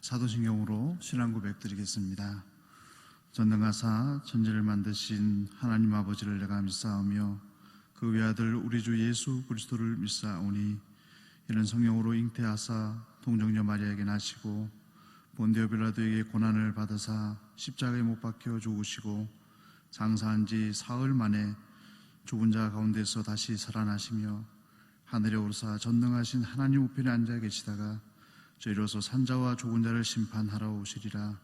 사도신경으로 신앙 고백 드리겠습니다. 전능하사 천지를 만드신 하나님 아버지를 내가 믿사오며 그 외아들 우리 주 예수 그리스도를 믿사오니 이는 성령으로 잉태하사 동정녀 마리아에게 나시고 본디오 빌라도에게 고난을 받으사 십자가에 못 박혀 죽으시고 장사한 지 사흘 만에 죽은 자 가운데서 다시 살아나시며 하늘에 오르사 전능하신 하나님 우편에 앉아 계시다가 저희로서 산자와 죽은 자를 심판하러 오시리라.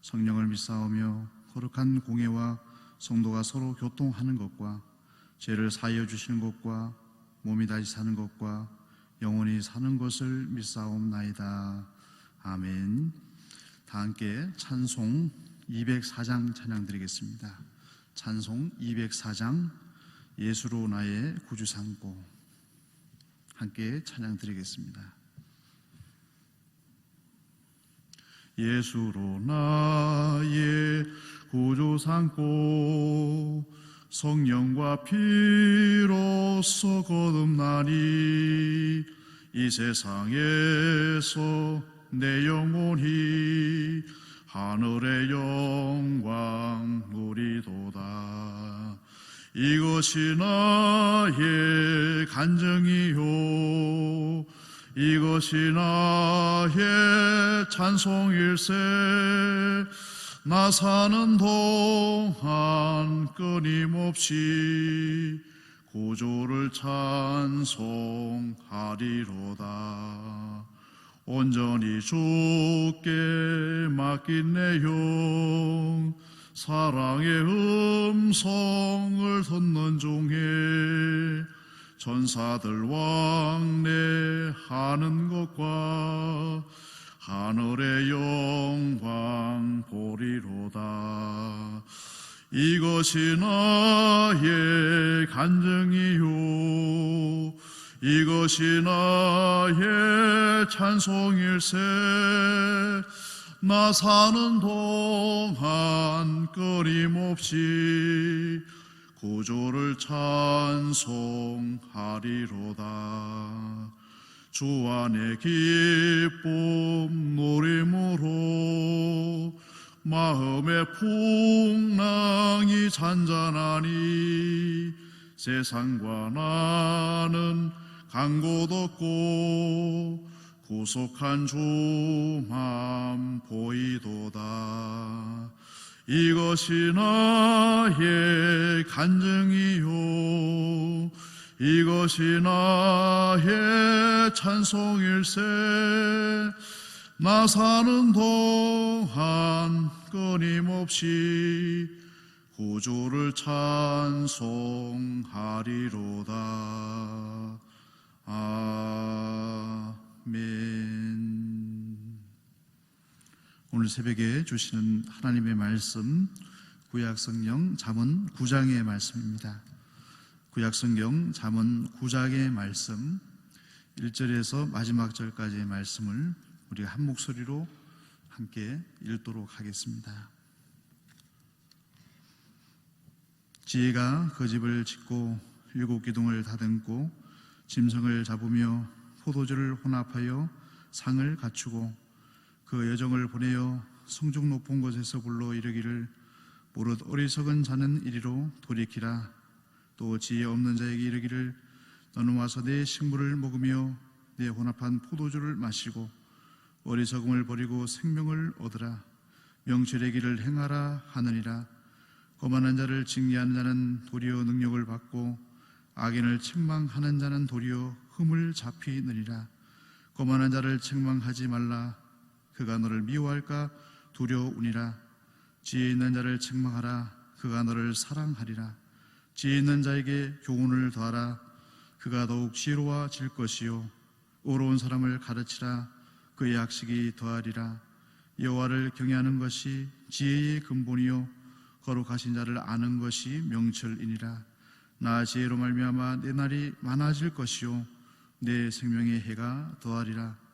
성령을 믿사오며 거룩한 공예와 성도가 서로 교통하는 것과 죄를 사하여 주시는 것과 몸이 다시 사는 것과 영원히 사는 것을 믿사옵나이다. 아멘. 다 함께 찬송 204장 찬양 드리겠습니다. 찬송 204장 예수로 나의 구주 삼고 함께 찬양 드리겠습니다. 예수로 나의 구주 삼고 성령과 피로써 거듭나니 이 세상에서 내 영혼이 하늘의 영광 누리도다. 이것이 나의 간증이요 이것이 나의 찬송일세. 나 사는 동안 끊임없이 구주를 찬송하리로다. 온전히 주께 맡긴 내 영 사랑의 음성을 듣는 중에 전사들 왕래하는 것과 하늘의 영광 보리로다. 이것이 나의 간증이요 이것이 나의 찬송일세. 나 사는 동안 끊임없이 구주를 찬송하리로다. 주 안에 기쁨 노림으로 마음의 풍랑이 잔잔하니 세상과 나는 간곳 없고 구속한 주만 보이도다. 이것이 나의 간증이요 이것이 나의 찬송일세. 나 사는 동안 끊임없이 구주를 찬송하리로다. 아멘. 오늘 새벽에 주시는 하나님의 말씀 구약성경 잠언 9장의 말씀입니다. 구약성경 잠언 9장의 말씀 1절에서 마지막 절까지의 말씀을 우리가 한 목소리로 함께 읽도록 하겠습니다. 지혜가 거집을 짓고 7 기둥을 다듬고 짐승을 잡으며 포도주를 혼합하여 상을 갖추고 그 여정을 보내어 성중 높은 곳에서 불러 이르기를 무릇 어리석은 자는 이리로 돌이키라. 또 지혜 없는 자에게 이르기를 너는 와서 내 식물을 먹으며 내 혼합한 포도주를 마시고 어리석음을 버리고 생명을 얻으라. 명철의 길을 행하라 하느니라. 거만한 자를 징계하는 자는 도리어 능력을 받고 악인을 책망하는 자는 도리어 흠을 잡히느니라. 거만한 자를 책망하지 말라. 그가 너를 미워할까 두려우니라. 지혜 있는 자를 책망하라. 그가 너를 사랑하리라. 지혜 있는 자에게 교훈을 더하라. 그가 더욱 지혜로워질 것이요 의로운 사람을 가르치라. 그의 학식이 더하리라. 여호와를 경외하는 것이 지혜의 근본이요 거룩하신 자를 아는 것이 명철이니라. 나 지혜로 말미암아 내 날이 많아질 것이요 내 생명의 해가 더하리라.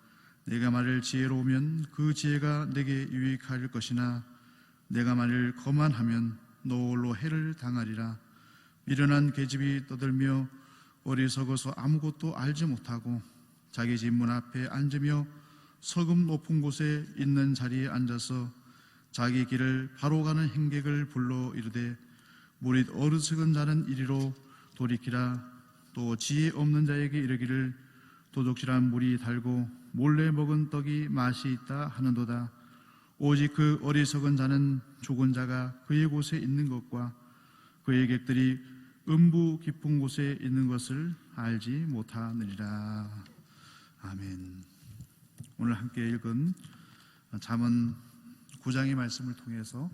내가 만일 지혜로우면 그 지혜가 내게 유익할 것이나 내가 만일 거만하면 노홀로 해를 당하리라. 미련한 계집이 떠들며 어리석어서 아무것도 알지 못하고 자기 집 문 앞에 앉으며 서금 높은 곳에 있는 자리에 앉아서 자기 길을 바로 가는 행객을 불러 이르되 무릇 어리석은 자는 이리로 돌이키라. 또 지혜 없는 자에게 이르기를 도둑질한 물이 달고 몰래 먹은 떡이 맛이 있다 하는도다. 오직 그 어리석은 자는 죽은 자가 그의 곳에 있는 것과 그의 객들이 음부 깊은 곳에 있는 것을 알지 못하느니라. 아멘. 오늘 함께 읽은 잠언 9장의 말씀을 통해서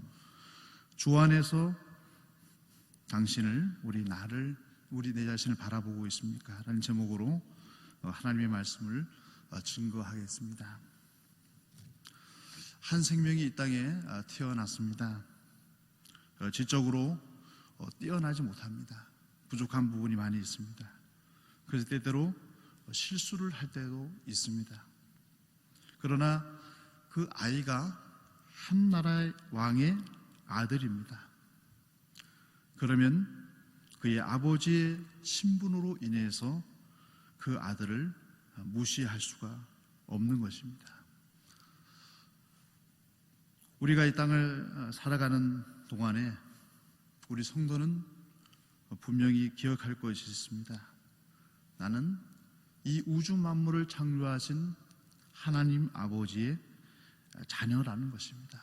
주 안에서 당신을, 우리 내 자신을 바라보고 있습니까? 라는 제목으로 하나님의 말씀을 증거하겠습니다. 한 생명이 이 땅에 태어났습니다. 지적으로 뛰어나지 못합니다. 부족한 부분이 많이 있습니다. 그래서 때때로 실수를 할 때도 있습니다. 그러나 그 아이가 한 나라의 왕의 아들입니다. 그러면 그의 아버지의 신분으로 인해서 그 아들을 무시할 수가 없는 것입니다. 우리가 이 땅을 살아가는 동안에 우리 성도는 분명히 기억할 것이 있습니다. 나는 이 우주 만물을 창조하신 하나님 아버지의 자녀라는 것입니다.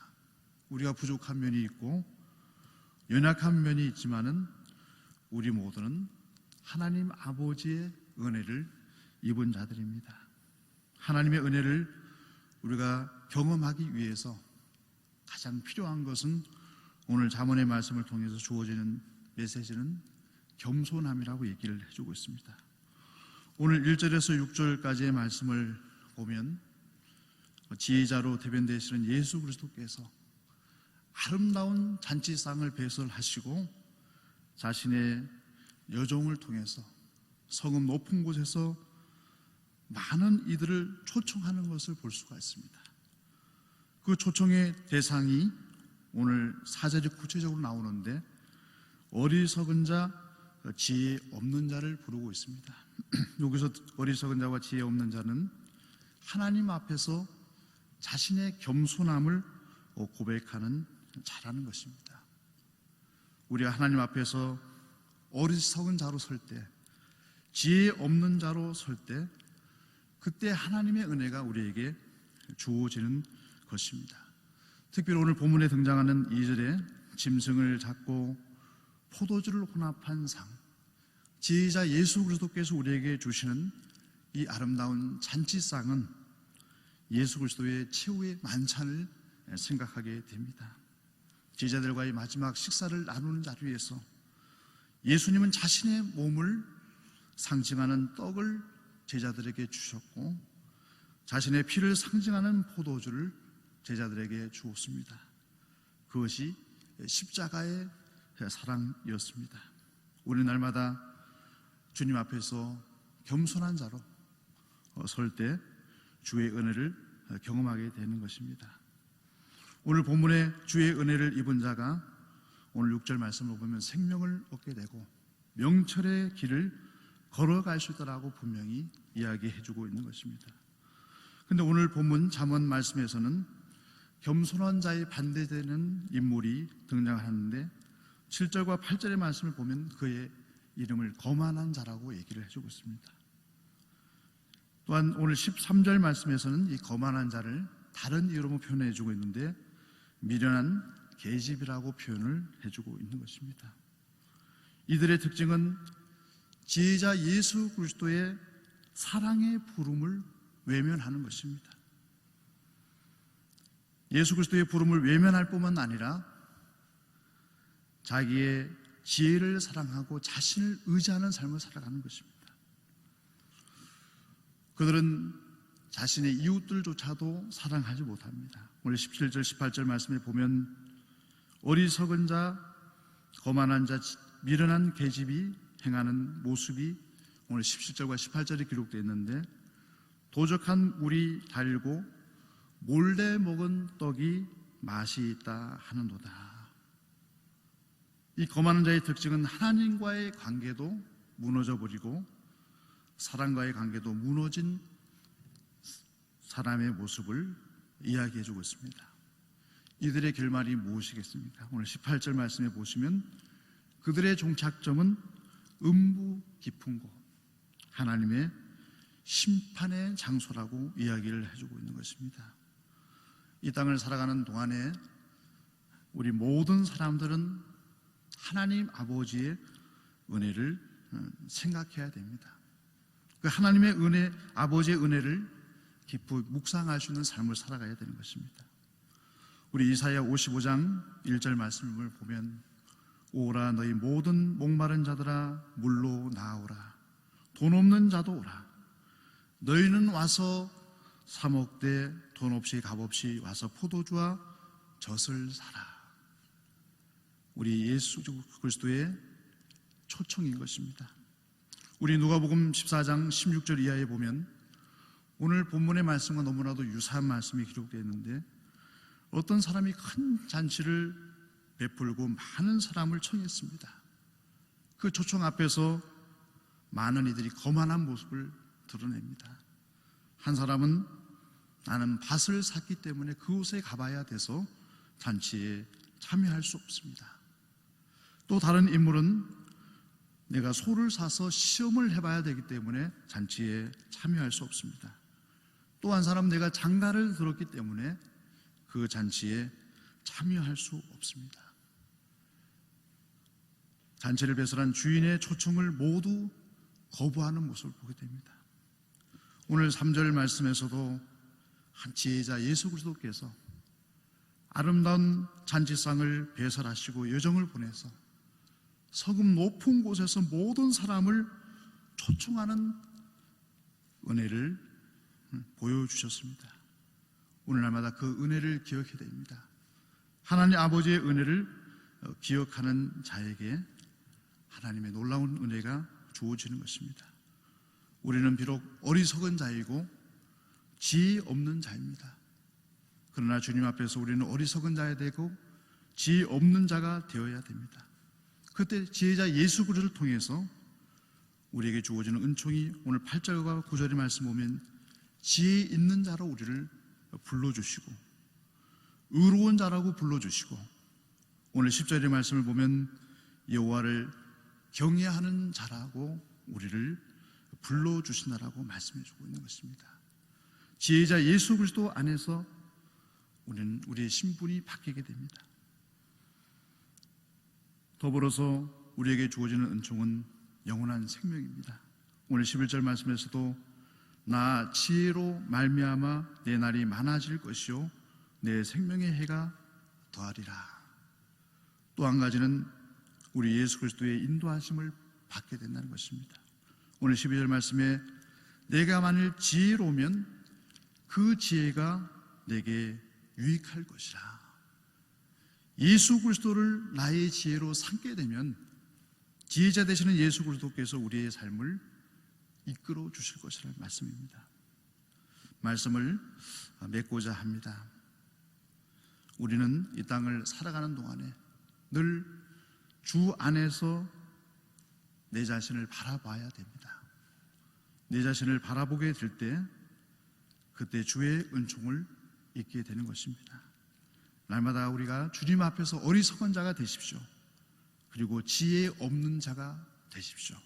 우리가 부족한 면이 있고 연약한 면이 있지만은 우리 모두는 하나님 아버지의 은혜를 입은 자들입니다. 하나님의 은혜를 우리가 경험하기 위해서 가장 필요한 것은 오늘 잠언의 말씀을 통해서 주어지는 메시지는 겸손함이라고 얘기를 해주고 있습니다. 오늘 1절에서 6절까지의 말씀을 보면 지혜자로 대변되시는 예수 그리스도께서 아름다운 잔치상을 배설하시고 자신의 여종을 통해서 성읍 높은 곳에서 많은 이들을 초청하는 것을 볼 수가 있습니다. 그 초청의 대상이 오늘 4절이 구체적으로 나오는데 어리석은 자, 지혜 없는 자를 부르고 있습니다. 여기서 어리석은 자와 지혜 없는 자는 하나님 앞에서 자신의 겸손함을 고백하는 자라는 것입니다. 우리가 하나님 앞에서 어리석은 자로 설 때, 지혜 없는 자로 설 때, 그때 하나님의 은혜가 우리에게 주어지는 것입니다. 특별히 오늘 본문에 등장하는 2절에 짐승을 잡고 포도주를 혼합한 상, 지혜자 예수 그리스도께서 우리에게 주시는 이 아름다운 잔치상은 예수 그리스도의 최후의 만찬을 생각하게 됩니다. 제자들과의 마지막 식사를 나누는 자리에서 예수님은 자신의 몸을 상징하는 떡을 제자들에게 주셨고 자신의 피를 상징하는 포도주를 제자들에게 주었습니다. 그것이 십자가의 사랑이었습니다. 우리 날마다 주님 앞에서 겸손한 자로 설 때 주의 은혜를 경험하게 되는 것입니다. 오늘 본문에 주의 은혜를 입은 자가 오늘 6절 말씀을 보면 생명을 얻게 되고 명철의 길을 걸어갈 수 있다라고 분명히 이야기해주고 있는 것입니다. 그런데 오늘 본문 잠언 말씀에서는 겸손한 자에 반대되는 인물이 등장하는데 7절과 8절의 말씀을 보면 그의 이름을 거만한 자라고 얘기를 해주고 있습니다. 또한 오늘 13절 말씀에서는 이 거만한 자를 다른 이름으로 표현해주고 있는데 미련한 계집이라고 표현을 해주고 있는 것입니다. 이들의 특징은 지혜자 예수 그리스도의 사랑의 부름을 외면하는 것입니다. 예수 그리스도의 부름을 외면할 뿐만 아니라 자기의 지혜를 사랑하고 자신을 의지하는 삶을 살아가는 것입니다. 그들은 자신의 이웃들조차도 사랑하지 못합니다. 오늘 17절 18절 말씀에 보면 어리석은 자, 거만한 자, 미련한 계집이 행하는 모습이 오늘 17절과 18절에 기록되어 있는데 도적한 물이 달고 몰래 먹은 떡이 맛이 있다 하는도다. 이 거만한 자의 특징은 하나님과의 관계도 무너져 버리고 사람과의 관계도 무너진 사람의 모습을 이야기해 주고 있습니다. 이들의 결말이 무엇이겠습니까? 오늘 18절 말씀에 보시면 그들의 종착점은 음부 깊은 곳, 하나님의 심판의 장소라고 이야기를 해주고 있는 것입니다. 이 땅을 살아가는 동안에 우리 모든 사람들은 하나님 아버지의 은혜를 생각해야 됩니다. 그 하나님의 은혜, 아버지의 은혜를 깊이 묵상할 수 있는 삶을 살아가야 되는 것입니다. 우리 이사야 55장 1절 말씀을 보면 오라 너희 모든 목마른 자들아 물로 나오라 돈 없는 자도 오라 너희는 와서 사 먹되 돈 없이 값 없이 와서 포도주와 젖을 사라. 우리 예수 그리스도의 초청인 것입니다. 우리 누가복음 14장 16절 이하에 보면 오늘 본문의 말씀과 너무나도 유사한 말씀이 기록되어 있는데 어떤 사람이 큰 잔치를 베풀고 많은 사람을 청했습니다. 그 초청 앞에서 많은 이들이 거만한 모습을 드러냅니다. 한 사람은 나는 밭을 샀기 때문에 그곳에 가봐야 돼서 잔치에 참여할 수 없습니다. 또 다른 인물은 내가 소를 사서 시험을 해봐야 되기 때문에 잔치에 참여할 수 없습니다. 또 한 사람은 내가 장가를 들었기 때문에 그 잔치에 참여할 수 없습니다. 잔치를 배설한 주인의 초청을 모두 거부하는 모습을 보게 됩니다. 오늘 3절 말씀에서도 한 지혜자 예수 그리스도께서 아름다운 잔치상을 배설하시고 여정을 보내서 서금 높은 곳에서 모든 사람을 초청하는 은혜를 보여주셨습니다. 오늘날마다 그 은혜를 기억해야 됩니다. 하나님 아버지의 은혜를 기억하는 자에게 하나님의 놀라운 은혜가 주어지는 것입니다. 우리는 비록 어리석은 자이고 지혜 없는 자입니다. 그러나 주님 앞에서 우리는 어리석은 자야 되고 지혜 없는 자가 되어야 됩니다. 그때 지혜자 예수 그리스도를 통해서 우리에게 주어지는 은총이 오늘 8절과 9절의 말씀 보면 지혜 있는 자로 우리를 불러주시고 의로운 자라고 불러주시고 오늘 10절의 말씀을 보면 여호와를 경외하는 자라고 우리를 불러주신다라고 말씀해주고 있는 것입니다. 지혜자 예수 그리스도 안에서 우리는 우리의 신분이 바뀌게 됩니다. 더불어서 우리에게 주어지는 은총은 영원한 생명입니다. 오늘 11절 말씀에서도 나 지혜로 말미암아 내 날이 많아질 것이요 내 생명의 해가 더하리라. 또 한 가지는 우리 예수 그리스도의 인도하심을 받게 된다는 것입니다. 오늘 12절 말씀에 내가 만일 지혜로우면 그 지혜가 내게 유익할 것이라. 예수 그리스도를 나의 지혜로 삼게 되면 지혜자 되시는 예수 그리스도께서 우리의 삶을 이끌어 주실 것이라는 말씀입니다. 말씀을 맺고자 합니다. 우리는 이 땅을 살아가는 동안에 늘 주 안에서 내 자신을 바라봐야 됩니다. 내 자신을 바라보게 될 때 그때 주의 은총을 잊게 되는 것입니다. 날마다 우리가 주님 앞에서 어리석은 자가 되십시오. 그리고 지혜 없는 자가 되십시오.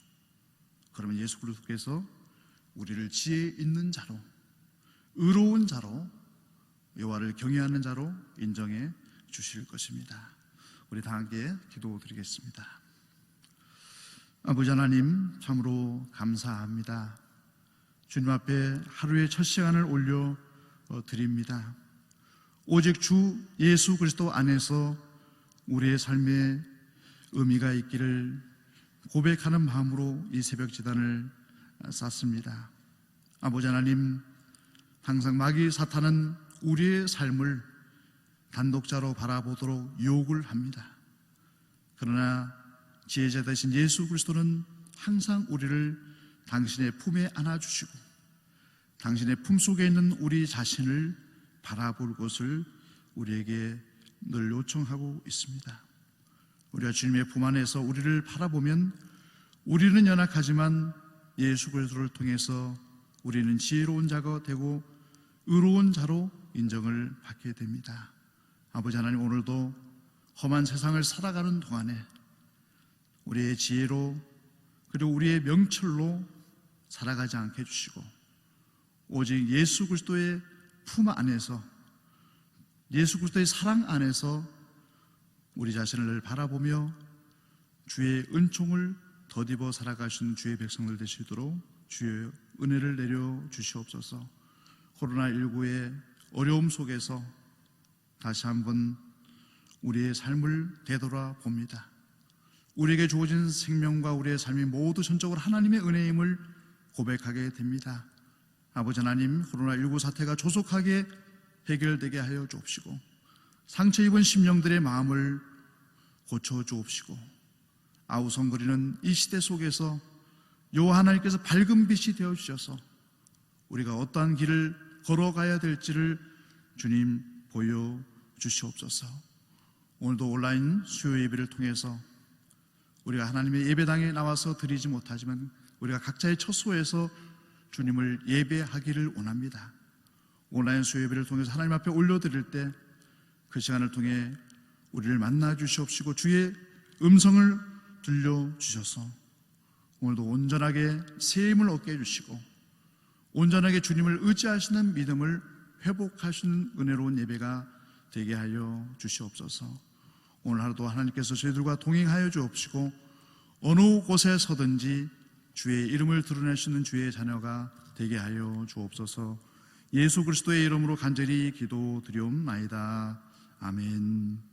그러면 예수 그리스도께서 우리를 지혜 있는 자로, 의로운 자로, 여호와를 경외하는 자로 인정해 주실 것입니다. 우리 다 함께 기도드리겠습니다. 아버지 하나님, 참으로 감사합니다. 주님 앞에 하루의 첫 시간을 올려 드립니다. 오직 주 예수 그리스도 안에서 우리의 삶에 의미가 있기를 고백하는 마음으로 이 새벽 제단을 쌓습니다. 아버지 하나님, 항상 마귀 사탄은 우리의 삶을 단독자로 바라보도록 유혹을 합니다. 그러나 지혜자 되신 예수 그리스도는 항상 우리를 당신의 품에 안아주시고 당신의 품속에 있는 우리 자신을 바라볼 것을 우리에게 늘 요청하고 있습니다. 우리가 주님의 품 안에서 우리를 바라보면 우리는 연약하지만 예수 그리스도를 통해서 우리는 지혜로운 자가 되고 의로운 자로 인정을 받게 됩니다. 아버지 하나님, 오늘도 험한 세상을 살아가는 동안에 우리의 지혜로 그리고 우리의 명철로 살아가지 않게 해주시고 오직 예수 그리스도의 품 안에서, 예수 그리스도의 사랑 안에서 우리 자신을 바라보며 주의 은총을 덧입어 살아가시는 주의 백성들 되시도록 주의 은혜를 내려 주시옵소서. 코로나19의 어려움 속에서 다시 한번 우리의 삶을 되돌아봅니다. 우리에게 주어진 생명과 우리의 삶이 모두 전적으로 하나님의 은혜임을 고백하게 됩니다. 아버지 하나님, 코로나19 사태가 조속하게 해결되게 하여 주옵시고 상처 입은 심령들의 마음을 고쳐 주옵시고 아우성거리는 이 시대 속에서 여호와 하나님께서 밝은 빛이 되어 주셔서 우리가 어떠한 길을 걸어가야 될지를 주님 보여 주시옵소서. 오늘도 온라인 수요 예배를 통해서 우리가 하나님의 예배당에 나와서 드리지 못하지만 우리가 각자의 처소에서 주님을 예배하기를 원합니다. 온라인 수요 예배를 통해서 하나님 앞에 올려드릴 때 그 시간을 통해 우리를 만나 주시옵시고 주의 음성을 들려주셔서 오늘도 온전하게 새 힘을 얻게 해주시고 온전하게 주님을 의지하시는 믿음을 회복하시는 은혜로운 예배가 되게 하여 주시옵소서. 오늘 하루도 하나님께서 저희들과 동행하여 주옵시고 어느 곳에 서든지 주의 이름을 드러내시는 주의 자녀가 되게 하여 주옵소서. 예수 그리스도의 이름으로 간절히 기도드리옵나이다. 아멘.